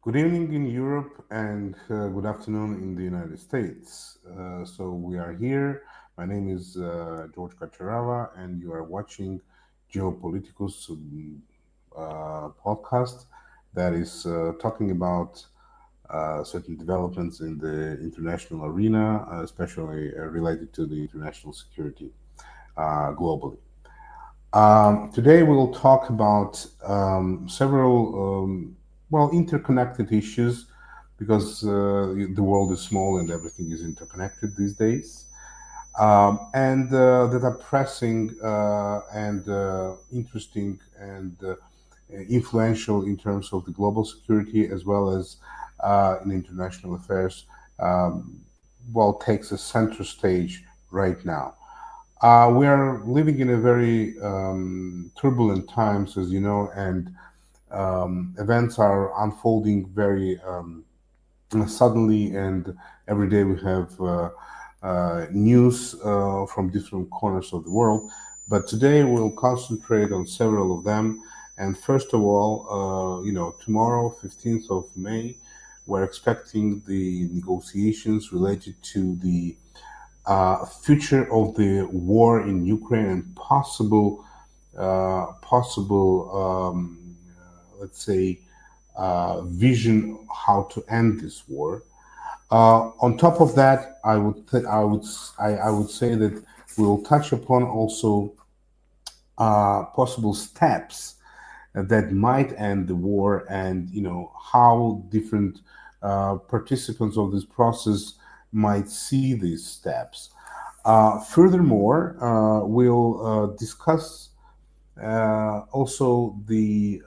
Good evening in Europe and good afternoon in the United States. So we are here. My name is George Kacharava, and you are watching Geopoliticus podcast that is talking about certain developments in the international arena, especially related to the international security globally. Today we will talk about several interconnected issues because the world is small and everything is interconnected these days, and that are pressing and interesting and influential in terms of the global security as well as in international affairs. Um, takes a center stage right now. We are living in a very turbulent times, as you know, and events are unfolding very suddenly, and every day we have news from different corners of the world. But today we'll concentrate on several of them. And first of all, tomorrow, 15th of May, we're expecting the negotiations related to the future of the war in Ukraine and possible, let's say, vision how to end this war. On top of that, I would say that we will touch upon also possible steps that might end the war, and how different participants of this process might see these steps. Furthermore, we'll discuss also the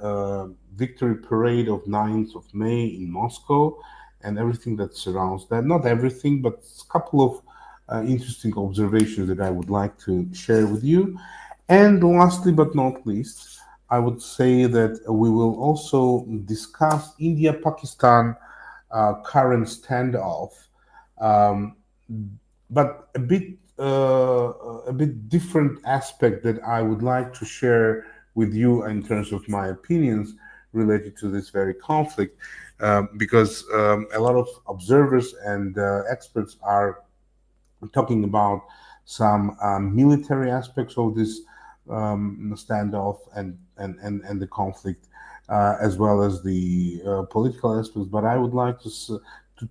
victory parade of 9th of May in Moscow and everything that surrounds that. Not everything, but a couple of interesting observations that I would like to share with you. And lastly, but not least, I would say that we will also discuss India Pakistan current standoff, um, but a bit different aspect that I would like to share with you in terms of my opinions related to this very conflict, because a lot of observers and experts are talking about some military aspects of this standoff and the conflict, as well as the political aspects. But I would like to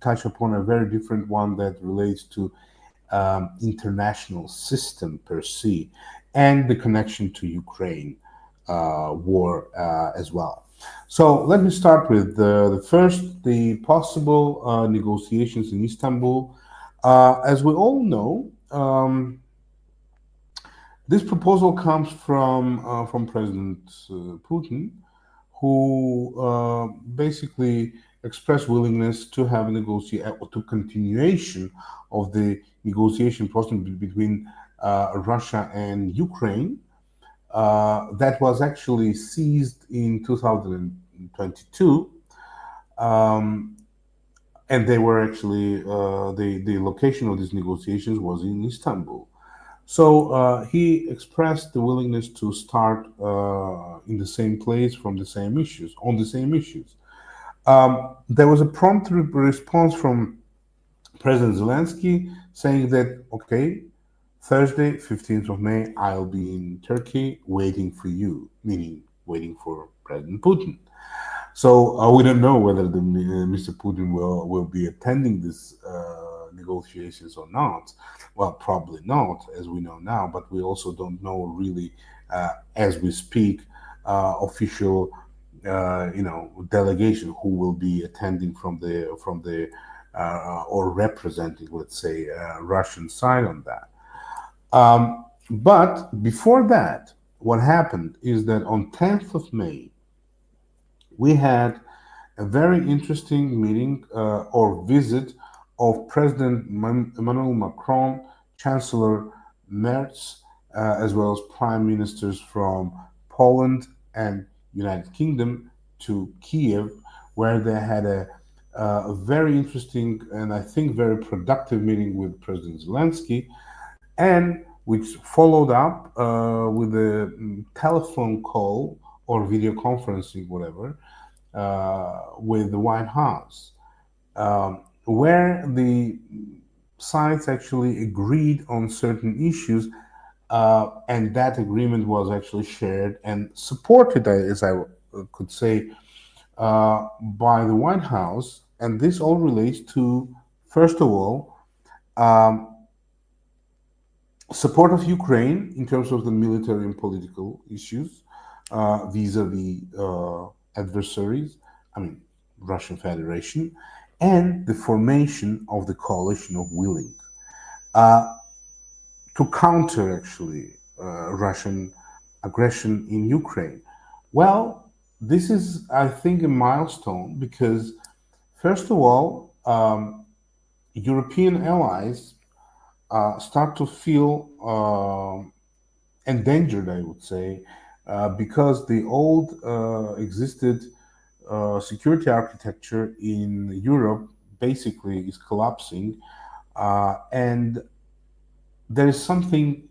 touch upon a very different one that relates to international system per se and the connection to Ukraine war as well. So let me start with the possible negotiations in Istanbul. As we all know, this proposal comes from President Putin, who basically expressed willingness to have a to continuation of the negotiation process between Russia and Ukraine. That was actually seized in 2022, um, and they were actually the location of these negotiations was in Istanbul. So he expressed the willingness to start in the same place from the same issues, on the same issues. There was a prompt response from President Zelensky saying that, okay, Thursday, 15th of May, I'll be in Turkey waiting for you, meaning waiting for President Putin. So we don't know whether Mr. Putin will be attending these negotiations or not. Well, probably not, as we know now. But we also don't know really, as we speak, official, delegation who will be attending from the or representing, let's say, Russian side on that. But before that, what happened is that on 10th of May, we had a very interesting meeting or visit of President Emmanuel Macron, Chancellor Merz, as well as prime ministers from Poland and United Kingdom to Kiev, where they had a very interesting and I think very productive meeting with President Zelensky, and which followed up with a telephone call or video conferencing, whatever, with the White House, where the sides actually agreed on certain issues, and that agreement was actually shared and supported, as I could say, by the White House. And this all relates to, first of all, um, support of Ukraine in terms of the military and political issues vis-a-vis adversaries, I mean, Russian Federation, and the formation of the coalition of willing uh, to counter actually Russian aggression in Ukraine. Well, this is, I think, a milestone because, first of all, European allies start to feel endangered, I would say, because the old existed security architecture in Europe basically is collapsing, and there is something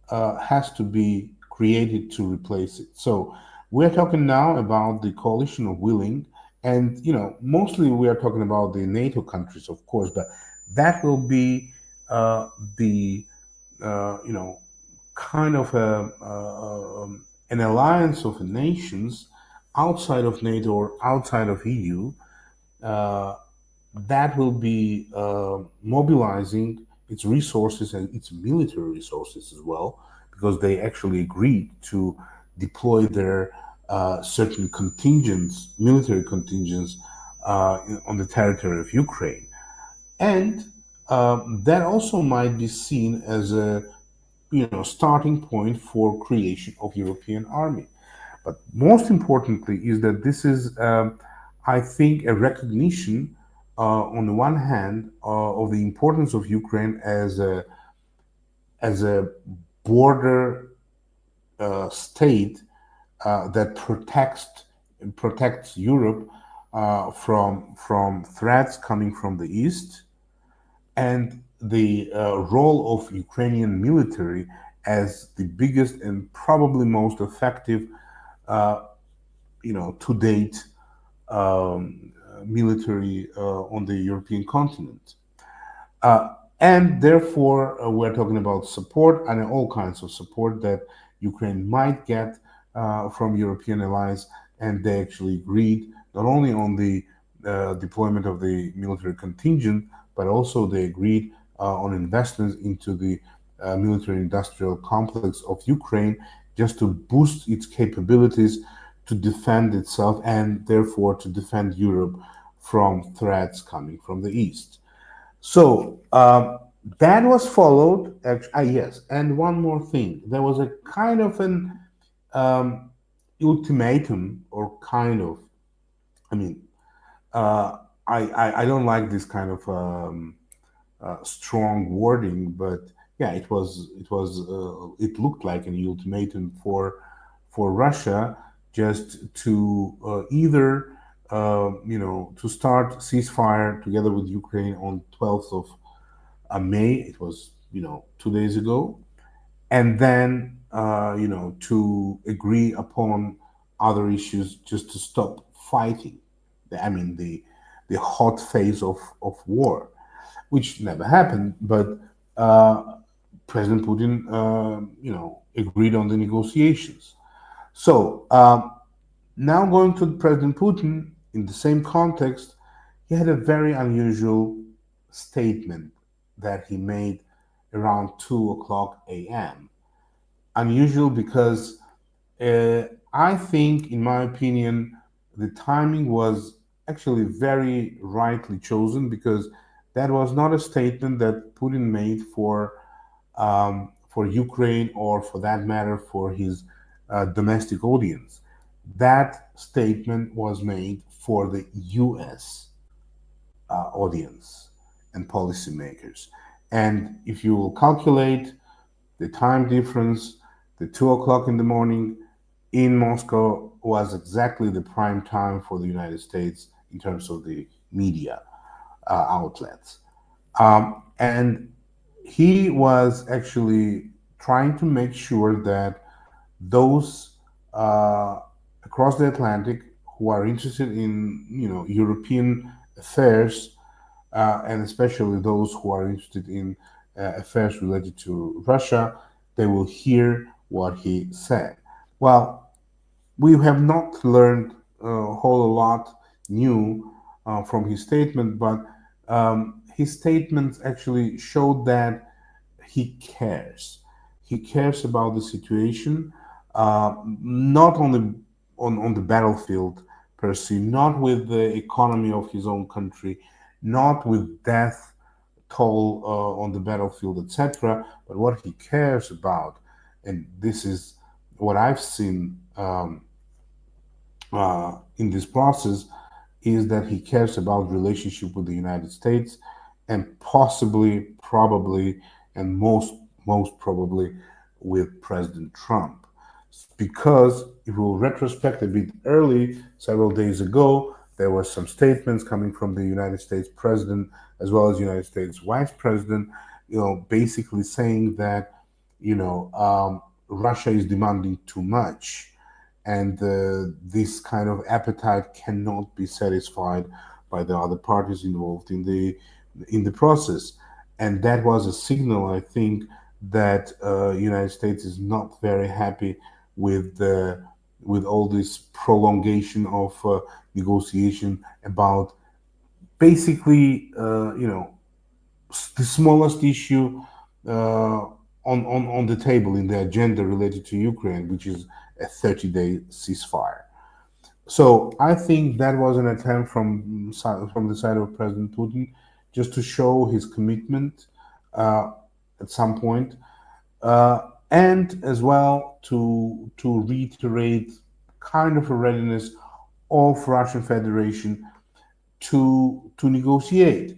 has to be created to replace it. So we're talking now about the coalition of willing, and mostly we are talking about the NATO countries, of course, but that will be the you know kind of an alliance of nations outside of NATO or outside of EU uh, that will be mobilizing its resources and its military resources as well, because they actually agreed to deploy their certain contingents, military contingents, on the territory of Ukraine. And that also might be seen as a starting point for creation of European army. But most importantly is that this is, I think, a recognition, on the one hand, of the importance of Ukraine as a border state that protects Europe from threats coming from the east, and the role of Ukrainian military as the biggest and probably most effective, to date, military on the European continent. And therefore, we're talking about support and all kinds of support that Ukraine might get from European allies. And they actually agreed not only on the deployment of the military contingent, but also they agreed on investments into the military industrial complex of Ukraine just to boost its capabilities to defend itself and therefore to defend Europe from threats coming from the east. So that was followed. Yes, and one more thing. There was a kind of an um, ultimatum, or kind of. I mean, I don't like this kind of strong wording, but yeah, it looked like an ultimatum for Russia just to either to start ceasefire together with Ukraine on 12th of May. It was 2 days ago, and then to agree upon other issues just to stop fighting. I mean the hot phase of war, which never happened. But President Putin, agreed on the negotiations. So now going to President Putin in the same context, he had a very unusual statement that he made around 2 o'clock a.m. Unusual because I think, in my opinion, the timing was actually very rightly chosen, because that was not a statement that Putin made for Ukraine, or for that matter for his domestic audience. That statement was made for the U.S. Audience and policymakers. And if you will calculate the time difference, the 2 o'clock in the morning in Moscow was exactly the prime time for the United States in terms of the media outlets. And he was actually trying to make sure that those across the Atlantic who are interested in European affairs, and especially those who are interested in affairs related to Russia, they will hear what he said. Well, we have not learned a whole lot new from his statement, but his statements actually showed that he cares. He cares about the situation, not on the battlefield per se, not with the economy of his own country, not with death toll on the battlefield, etc. But what he cares about, and this is what I've seen in this process, is that he cares about relationship with the United States, and possibly, probably, and most probably with President Trump. Because if we will retrospect a bit early, several days ago, there were some statements coming from the United States President as well as United States Vice President, basically saying that Russia is demanding too much, and this kind of appetite cannot be satisfied by the other parties involved in the process. And that was a signal, I think, that United States is not very happy with with all this prolongation of negotiation about basically the smallest issue on the table in the agenda related to Ukraine, which is a 30-day ceasefire. So I think that was an attempt from the side of President Putin just to show his commitment uh, at some point, and as well to reiterate kind of a readiness of Russian Federation to negotiate.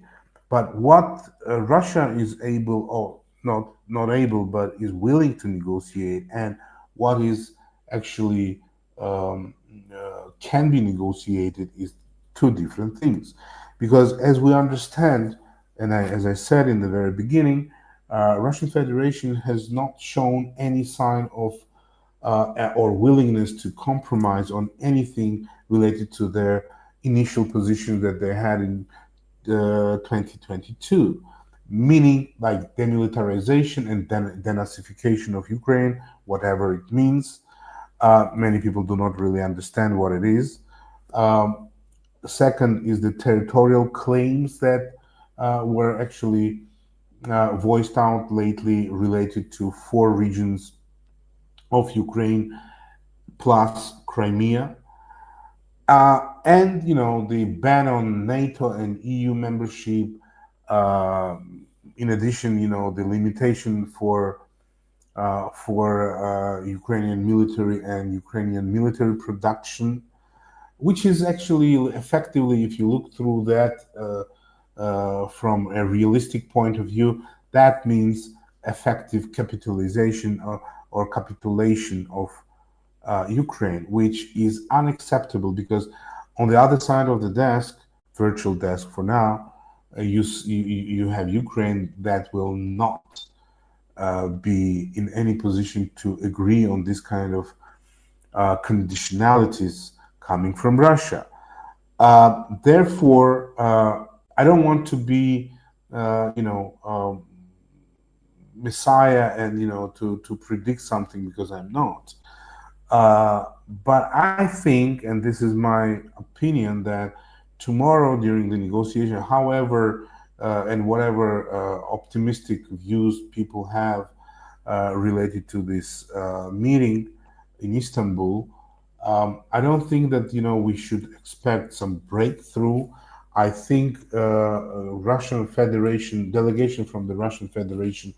But what Russia is able, or not able, but is willing to negotiate, and what is actually can be negotiated is two different things. Because as we understand, and as I said in the very beginning, Russian Federation has not shown any sign of or willingness to compromise on anything related to their initial position that they had in 2022, meaning like demilitarization and denazification of Ukraine, whatever it means. Many people do not really understand what it is. Um, Second is the territorial claims that were actually voiced out lately related to four regions of Ukraine plus Crimea. And the ban on NATO and EU membership. Uh, in addition, the limitation for Ukrainian military and Ukrainian military production, which is actually effectively, if you look through that from a realistic point of view, that means effective capitalization or capitulation of Ukraine, which is unacceptable because on the other side of the desk, virtual desk for now, you have Ukraine that will not be in any position to agree on this kind of conditionalities coming from Russia. Therefore, I don't want to be, messiah and to predict something because I'm not. Uh, but I think, and this is my opinion, that tomorrow during the negotiation, however, and whatever optimistic views people have related to this meeting in Istanbul, I don't think that we should expect some breakthrough. I think Russian Federation delegation from the Russian Federation,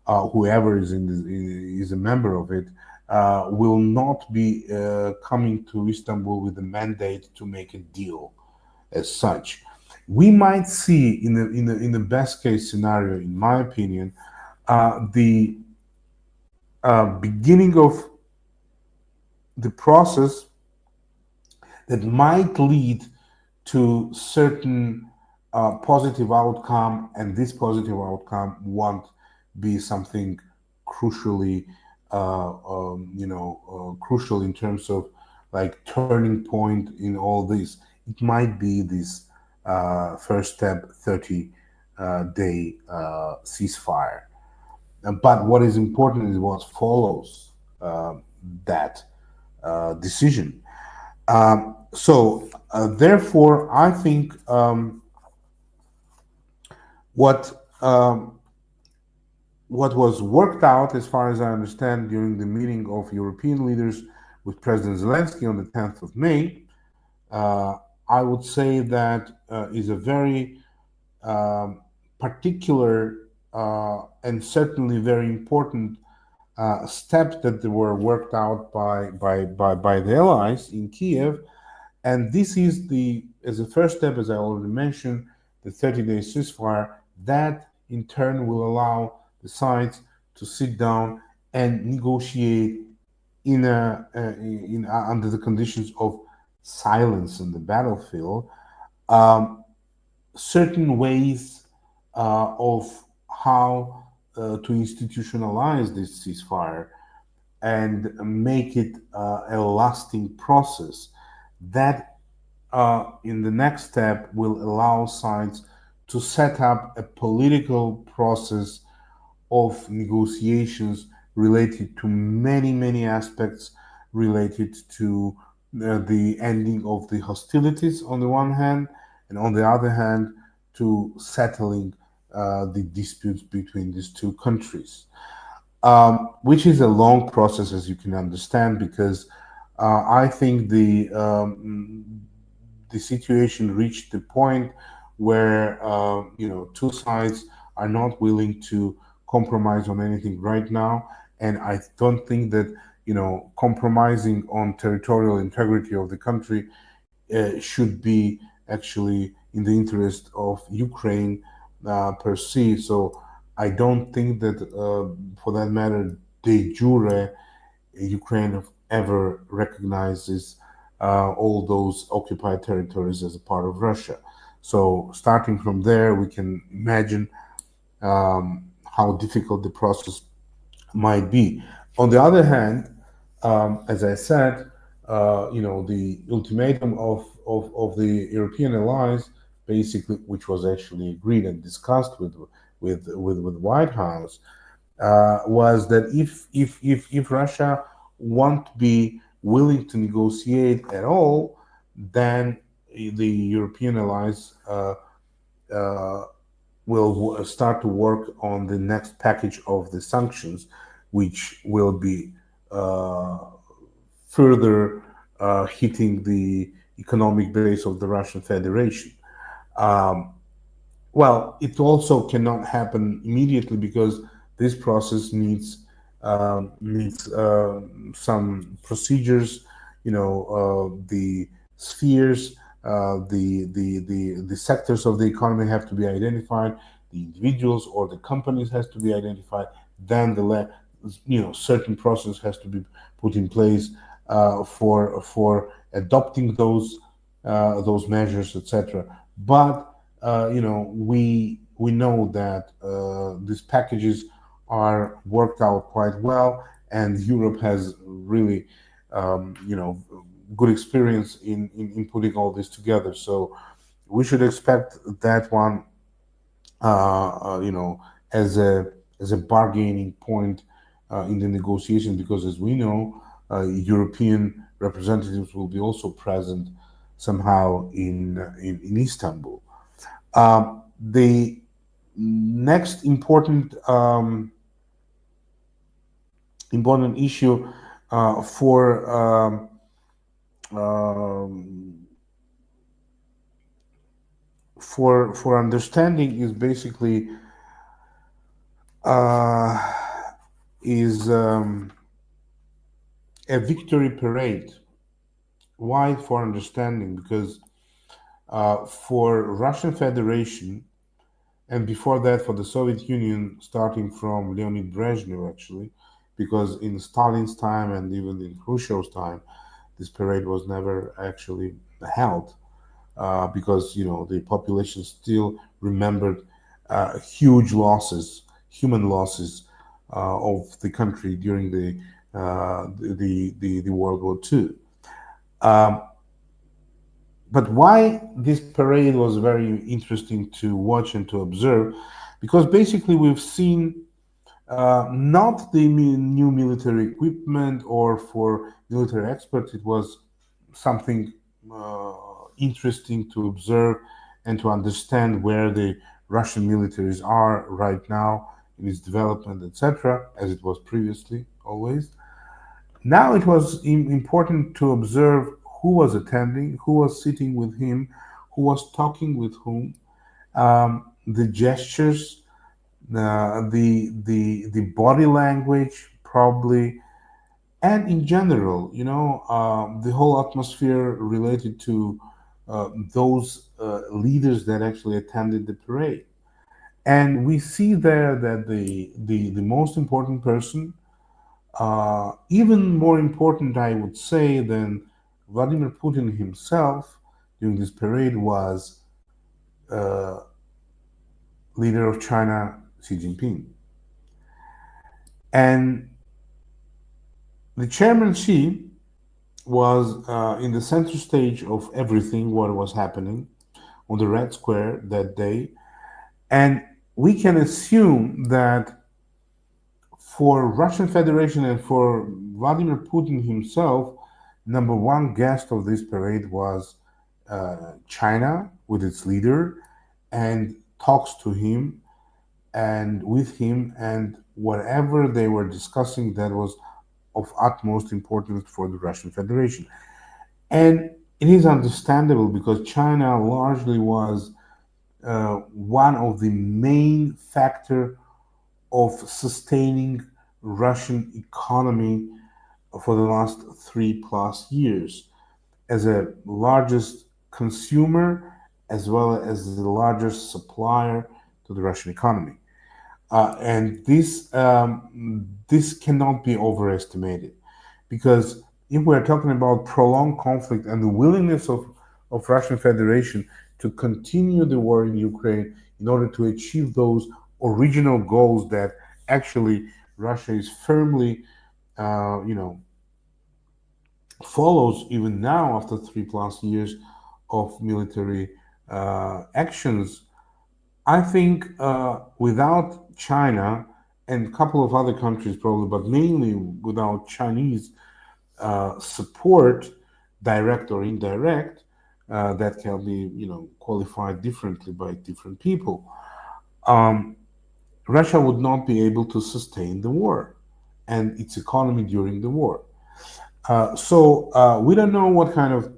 whoever is is a member of it, will not be coming to Istanbul with a mandate to make a deal as such. We might see in the best case scenario, in my opinion, the beginning of the process that might lead to certain positive outcome, and this positive outcome won't be something crucially, crucial in terms of like turning point in all this. It might be this first step, 30-day ceasefire. But what is important is what follows that decision. Therefore, I think what what was worked out, as far as I understand, during the meeting of European leaders with President Zelensky on the 10th of May, uh, I would say that is a very particular and certainly very important steps that were worked out by the allies in Kiev. And this is as a first step, as I already mentioned, the 30-day ceasefire that in turn will allow the sides to sit down and negotiate under the conditions of silence in the battlefield, um, certain ways of how to institutionalize this ceasefire and make it a lasting process that in the next step will allow sides to set up a political process of negotiations related to many aspects related to the ending of the hostilities on the one hand, and on the other hand, to settling the disputes between these two countries, which is a long process, as you can understand, because I think the situation reached the point where two sides are not willing to compromise on anything right now, and I don't think that compromising on territorial integrity of the country should be actually in the interest of Ukraine per se. So I don't think that, for that matter, de jure, Ukraine ever recognizes all those occupied territories as a part of Russia. So starting from there, we can imagine how difficult the process might be. On the other hand, as I said, the ultimatum of the European allies, basically, which was actually agreed and discussed with White House, was that if Russia won't be willing to negotiate at all, then the European allies uh, will start to work on the next package of the sanctions, which will be uh, further hitting the economic base of the Russian Federation. Um, well, it also cannot happen immediately because this process needs some procedures. The spheres, the sectors of the economy have to be identified. The individuals or the companies has to be identified. Then certain process has to be put in place for adopting those measures, etc. But we know that these packages are worked out quite well, and Europe has really good experience in putting all this together. So we should expect that one, as a bargaining point in the negotiation, because as we know, European representatives will be also present somehow in Istanbul. The next important issue um, for understanding is basically uh, is a victory parade. Why for understanding? Because for Russian Federation, and before that for the Soviet Union, starting from Leonid Brezhnev actually, because in Stalin's time and even in Khrushchev's time, this parade was never actually held, because the population still remembered huge losses, human losses of the country during the World War II. Um, but why this parade was very interesting to watch and to observe? Because basically we've seen not the new military equipment or for military experts, it was something uh, interesting to observe and to understand where the Russian militaries are right now in its development, etc., as it was previously always. Now it was important to observe who was attending, who was sitting with him, who was talking with whom, the gestures, the body language, probably, and in general, the whole atmosphere related to those leaders that actually attended the parade. And we see there that the most important person, even more important, I would say, than Vladimir Putin himself during this parade was uh, leader of China, Xi Jinping. And the chairman Xi was in the center stage of everything what was happening on the Red Square that day. And we can assume that for Russian Federation and for Vladimir Putin himself, number one guest of this parade was China with its leader and talks to him and with him, and whatever they were discussing that was of utmost importance for the Russian Federation. And it is understandable because China largely was one of the main factor of sustaining Russian economy for the last 3+ years as a largest consumer as well as the largest supplier to the Russian economy. And this cannot be overestimated because if we're talking about prolonged conflict and the willingness of Russian Federation to continue the war in Ukraine in order to achieve those original goals that actually Russia is firmly, uh, you know, follows even now after 3+ years of military actions. I think without China and a couple of other countries probably, but mainly without Chinese support, direct or indirect, that can be qualified differently by different people. Um, Russia would not be able to sustain the war and its economy during the war. So we don't know what kind of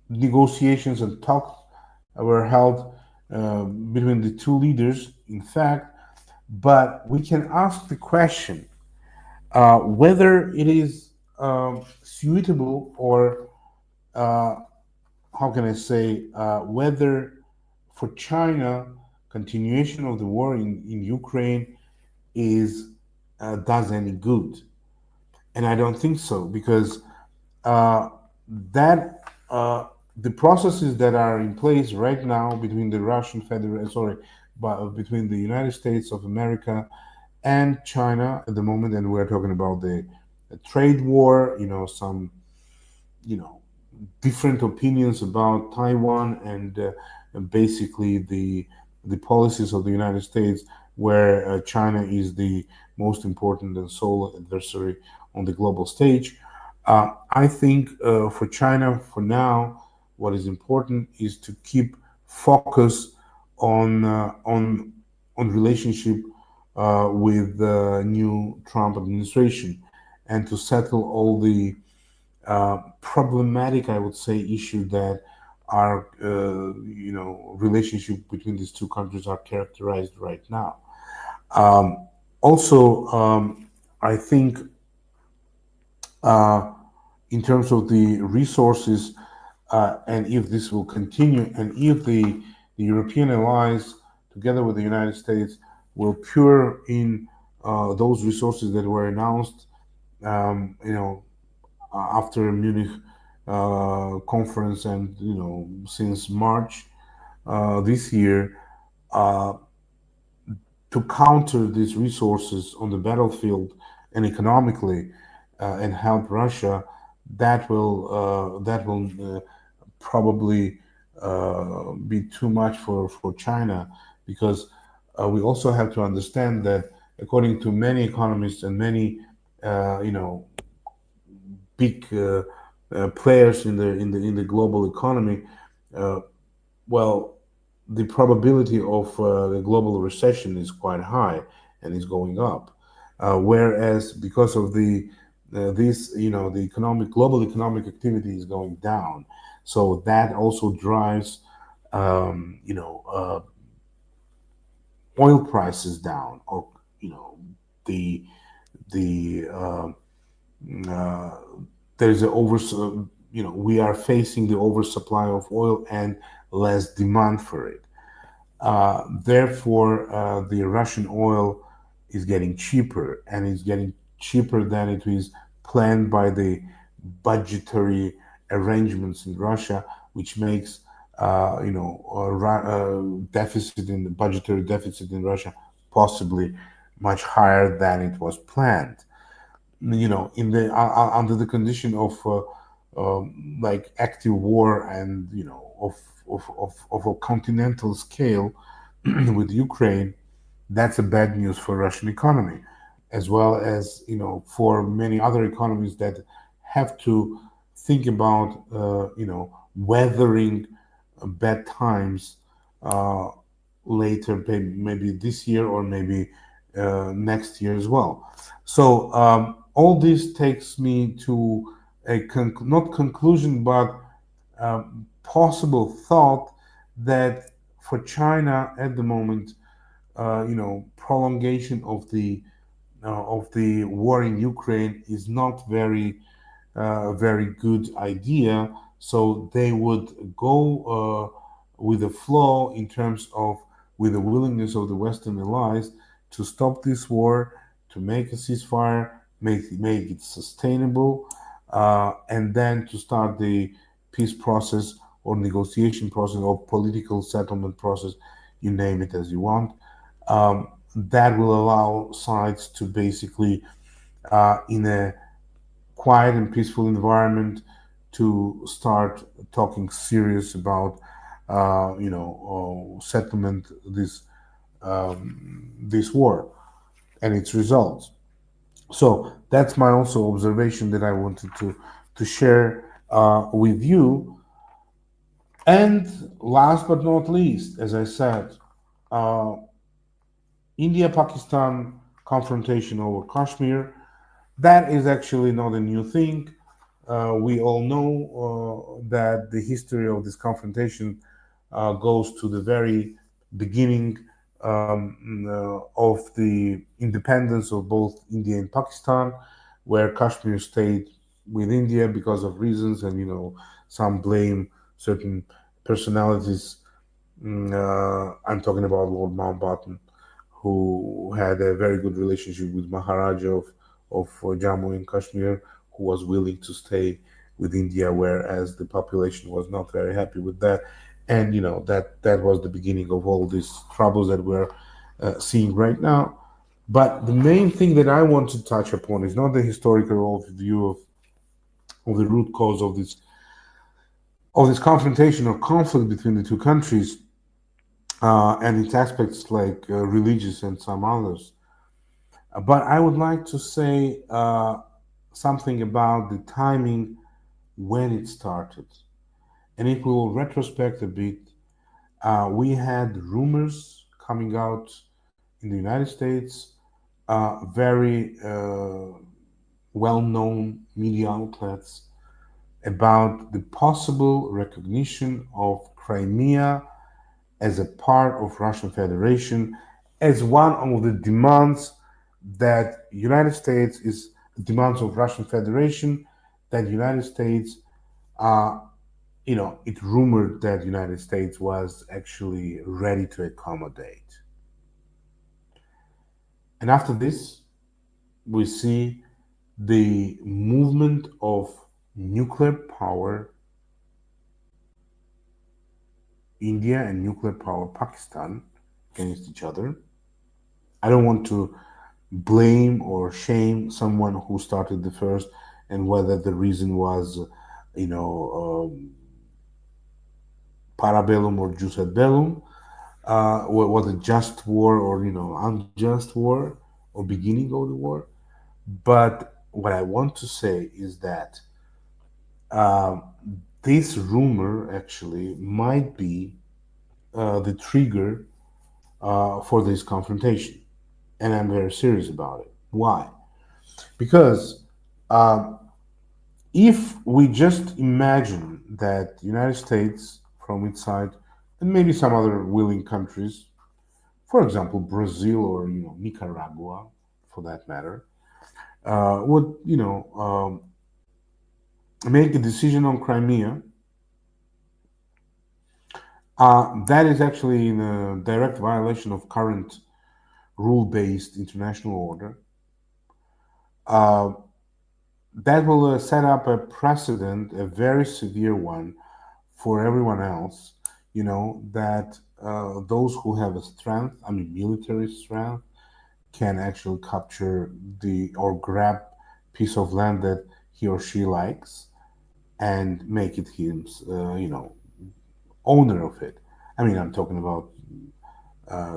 negotiations and talks were held between the two leaders, in fact, but we can ask the question whether it is suitable or uh, how can I say, whether for China, continuation of the war in Ukraine is does any good. And I don't think so because uh, that the processes that are in place right now between the Russian Federation, sorry, but between the United States of America and China at the moment, and we're talking about the trade war, some, you know, different opinions about Taiwan and basically the policies of the United States, where China is the most important and sole adversary on the global stage. I think for China, for now, what is important is to keep focus on relationship with the new Trump administration, and to settle all the problematic, I would say, issue that our relationship between these two countries are characterized right now. Also, I think uh, in terms of the resources, and if this will continue, and if the European allies, together with the United States, will pour in those resources that were announced, after Munich conference, and since March this year, uh, to counter these resources on the battlefield and economically, and help Russia. that will probably be too much for China, because we also have to understand that according to many economists and many you know big players in the global economy, uh, well, the probability of the global recession is quite high and is going up. Whereas because of the this the economic global economic activity is going down, so that also drives oil prices down, or the the uh, there's a over we are facing the oversupply of oil and less demand for it. Therefore, the Russian oil is getting cheaper, and it's getting cheaper than it is planned by the budgetary arrangements in Russia, which makes deficit in the budgetary deficit in Russia possibly much higher than it was planned. In the under the condition of like active war, and of a continental scale with Ukraine, that's a bad news for Russian economy, as well as for many other economies that have to think about weathering bad times uh, later, maybe this year, or maybe next year as well. So all this takes me to a not conclusion, but possible thought that for China at the moment, prolongation of the war in Ukraine is not very good idea. So they would go with the flow in terms of with the willingness of the Western allies to stop this war, to make a ceasefire, make it sustainable, and then to start the peace process or negotiation process or political settlement process, you name it as you want. That will allow sides to basically, in a quiet and peaceful environment, to start talking serious about settlement this war and its results. So that's my also observation that I wanted to share with you. And last but not least, as I said, uh, India Pakistan confrontation over Kashmir, that is actually not a new thing. We all know that the history of this confrontation goes to the very beginning of the independence of both India and Pakistan, where Kashmir stayed with India because of reasons, and some blame certain personalities. I'm talking about Lord Mountbatten, who had a very good relationship with Maharaja of Jammu and Kashmir, who was willing to stay with India, whereas the population was not very happy with that. And that was the beginning of all these troubles that we're seeing right now. But the main thing that I want to touch upon is not the historical overview of the root cause of this confrontation or conflict between the two countries, and its aspects like religious and some others. But I would like to say something about the timing when it started. And if we will retrospect a bit, we had rumors coming out in the United States, very well known media outlets, about the possible recognition of Crimea as a part of Russian Federation, as one of the demands that United States is demands of Russian Federation, that United States it rumored that United States was actually ready to accommodate. And after this, we see the movement of nuclear power India and nuclear power Pakistan against each other. I don't want to blame or shame someone who started the first and whether the reason was, you know, parabellum or jus ad bellum, was it just war or unjust war or beginning of the war. But what I want to say is that uh, this rumor actually might be the trigger for this confrontation, and I'm very serious about it. Why? Because um, if we just imagine that the United States, from its side, and maybe some other willing countries, for example, Brazil or Nicaragua, for that matter, would make a decision on Crimea, that is actually in a direct violation of current rule-based international order. Uh, that will set up a precedent, a very severe one for everyone else. That those who have a strength, I mean military strength, can actually capture the or grab piece of land that he or she likes and make it his, owner of it. I mean, I'm talking about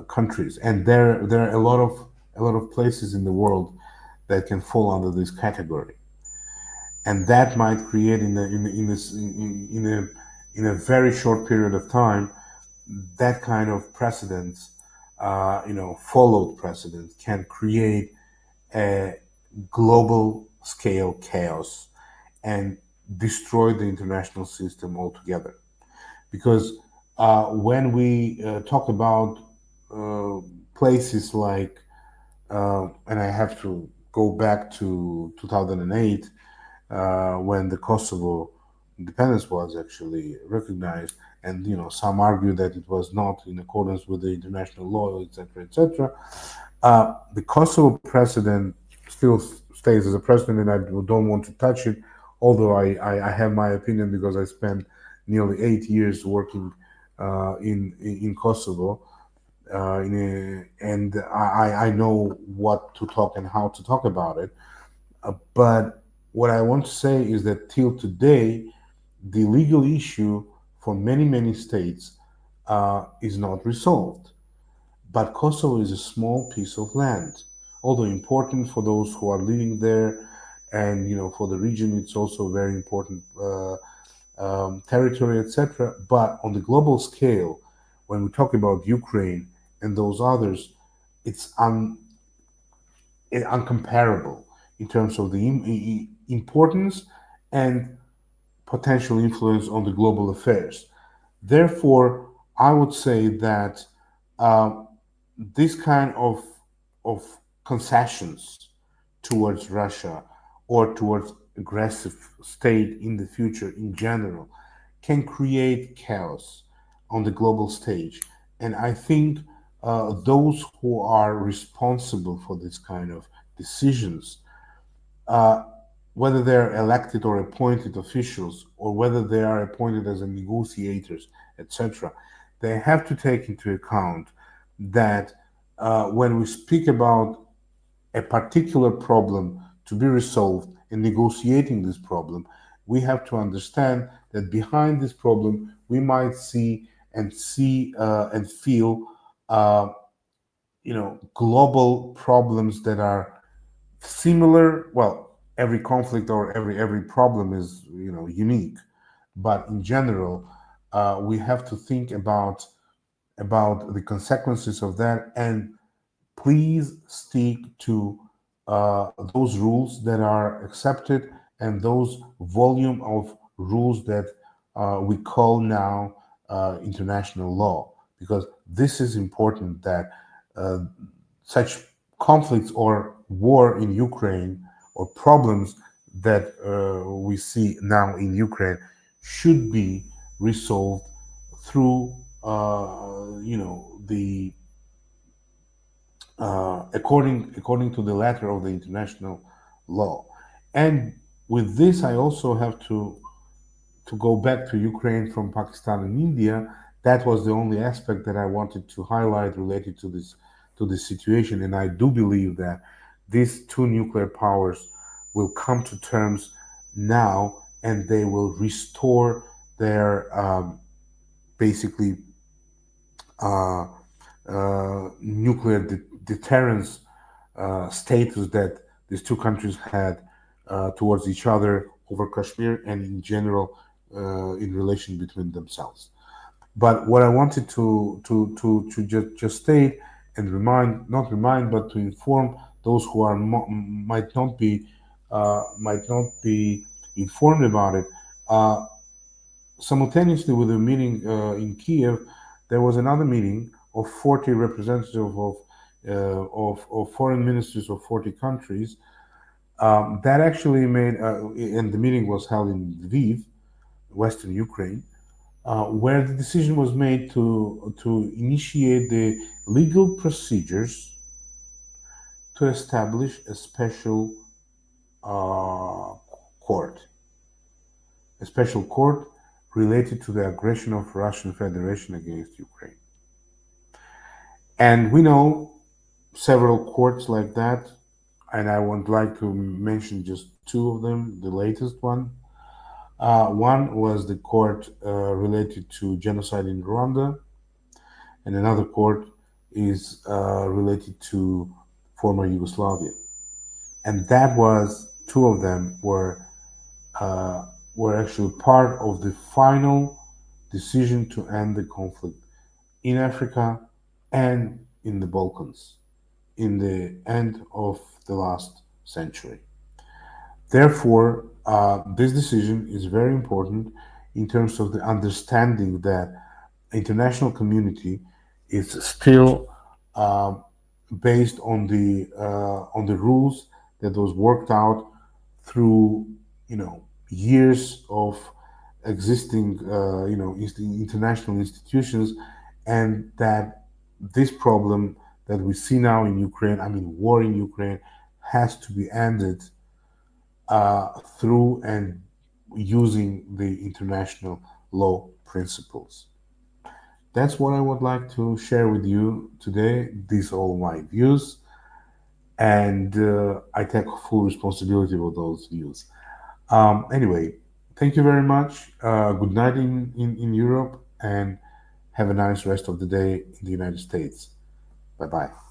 countries, and there are a lot of places in the world that can fall under this category, and that might create in a very short period of time that kind of precedents, followed precedent can create a global scale chaos and destroy the international system altogether. Because when we talk about uh, places like, and I have to go back to 2008, when the Kosovo independence was actually recognized, and some argue that it was not in accordance with the international law, etc., etc. The Kosovo president still stays as a president, and I don't want to touch it, although I have my opinion because I spent nearly 8 years working in Kosovo, and I know what to talk and how to talk about it. But what I want to say is that till today, the legal issue for many, many states is not resolved. But Kosovo is a small piece of land, although important for those who are living there, and for the region, it's also very important territory, etc. But on the global scale, when we talk about Ukraine and those others, it's uncomparable in terms of the importance and potential influence on the global affairs. Therefore, I would say that uh, this kind of concessions towards Russia or towards aggressive state in the future in general can create chaos on the global stage. And I think those who are responsible for this kind of decisions, uh, whether they're elected or appointed officials, or whether they are appointed as a negotiators, etc., they have to take into account that when we speak about a particular problem to be resolved in negotiating this problem, we have to understand that behind this problem we might see and feel uh, global problems that are similar. Well, every conflict or every problem is unique, but in general, we have to think about the consequences of that, and please stick to those rules that are accepted and those volume of rules that we call now international law, because this is important that uh, such conflicts or war in Ukraine or problems that we see now in Ukraine should be resolved through the according to the letter of the international law. And with this, I also have to go back to Ukraine from Pakistan and India. That was the only aspect that I wanted to highlight related to this situation. And I do believe that these two nuclear powers will come to terms now, and they will restore their basically uh, nuclear deterrence status that these two countries had towards each other over Kashmir and in general in relation between themselves. But what I wanted to just state and remind, not remind, but to inform those who are might not be informed about it. Uh, Simultaneously with the meeting in Kiev, there was another meeting of 40 representatives of foreign ministers of 40 countries that actually made, and the meeting was held in Lviv, Western Ukraine, where the decision was made to initiate the legal procedures to establish a special uh, court, a special court related to the aggression of Russian Federation against Ukraine. And we know several courts like that, and I would like to mention just two of them. The latest one, one was the court related to genocide in Rwanda, and another court is related to former Yugoslavia. And that was two of them uh, were actually part of the final decision to end the conflict in Africa and in the Balkans in the end of the last century. Therefore, this decision is very important in terms of the understanding that international community is still um, based on the rules that was worked out through years of existing international institutions, and that this problem that we see now in Ukraine, I mean war in Ukraine, has to be ended through and using the international law principles. That's what I would like to share with you today. These are all my views, and I take full responsibility for those views. Anyway, thank you very much. Good night in Europe, and have a nice rest of the day in the United States. Bye bye.